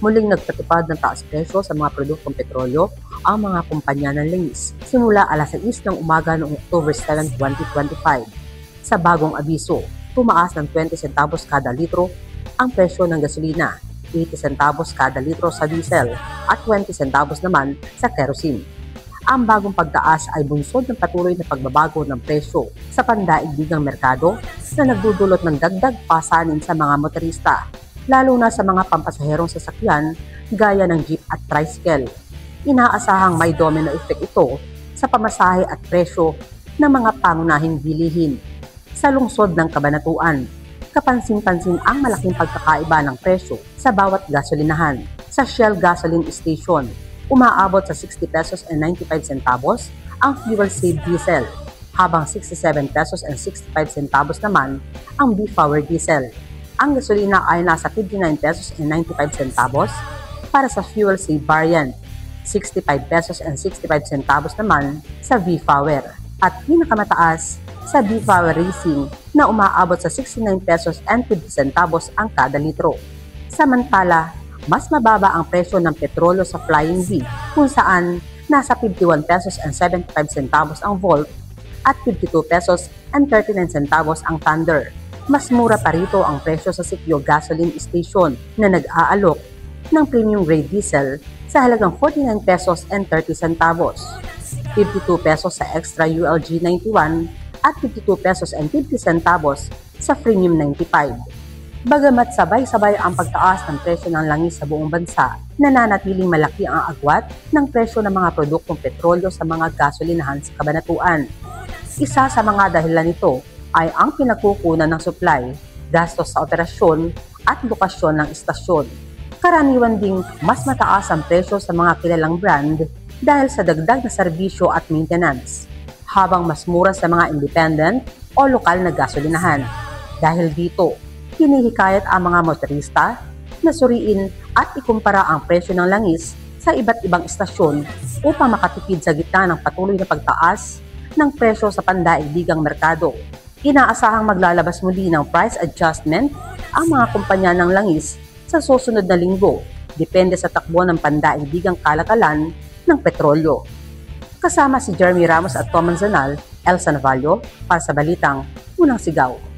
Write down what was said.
Muling nagpatupad ng taas presyo sa mga produktong petrolyo ang mga kumpanya ng langis simula alas 6 ng umaga noong October 7, 2025. Sa bagong abiso, tumaas ng 20 centavos kada litro ang presyo ng gasolina, 80 centavos kada litro sa diesel at 20 centavos naman sa kerosene. Ang bagong pagtaas ay bunsod ng patuloy na pagbabago ng presyo sa pandaigdigang merkado na nagdudulot ng dagdag pasanin sa mga motorista, lalo na sa mga pampasaherong sasakyan gaya ng jeep at tricycle. Inaasahang may domino effect ito sa pamasahe at presyo ng mga pangunahing bilihin. Sa lungsod ng Cabanatuan, kapansin-pansin ang malaking pagkakaiba ng presyo sa bawat gasolinahan. Sa Shell Gasoline Station, umaabot sa 60 pesos and 95 centavos ang fuel-saved diesel, habang 67 pesos and 65 centavos naman ang B-Power diesel. Ang gasolina ay nasa 59 pesos and 95 centavos para sa fuel-saved variant, 65 pesos and 65 centavos naman sa V-Power, at pinakamataas sa V-Power Racing na umaabot sa 69 pesos and 50 centavos ang kada litro. Samantala, mas mababa ang presyo ng petrolyo sa Flying V kung saan nasa 51 pesos and 75 centavos ang Volt at 52 pesos and 39 centavos ang Thunder. Mas mura pa rito ang presyo sa Sitio Gasoline Station na nag-aalok ng premium grade diesel sa halagang 49 pesos and 30 centavos, 52 pesos sa Extra ULG 91 at 52 pesos and 50 centavos sa Premium 95. Bagamat sabay-sabay ang pagtaas ng presyo ng langis sa buong bansa, nananatiling malaki ang agwat ng presyo ng mga produktong petrolyo sa mga gasolinahan sa Cabanatuan. Isa sa mga dahilan nito ay ang pinagkukunan ng supply, gastos sa operasyon at lokasyon ng istasyon. Karaniwan ding mas mataas ang presyo sa mga kilalang brand dahil sa dagdag na serbisyo at maintenance, habang mas mura sa mga independent o lokal na gasolinahan. Dahil dito, hinihikayat ang mga motorista na suriin at ikumpara ang presyo ng langis sa iba't ibang istasyon upang makatipid sa gitna ng patuloy na pagtaas ng presyo sa pandaigdigang merkado. Inaasahang maglalabas muli ng price adjustment ang mga kumpanya ng langis sa susunod na linggo, depende sa takbo ng pandaigdigang kalakalan ng petrolyo. Kasama si Jeremy Ramos at Tom Manzanal, Elsa Navallo, para sa Balitang Unang Sigaw.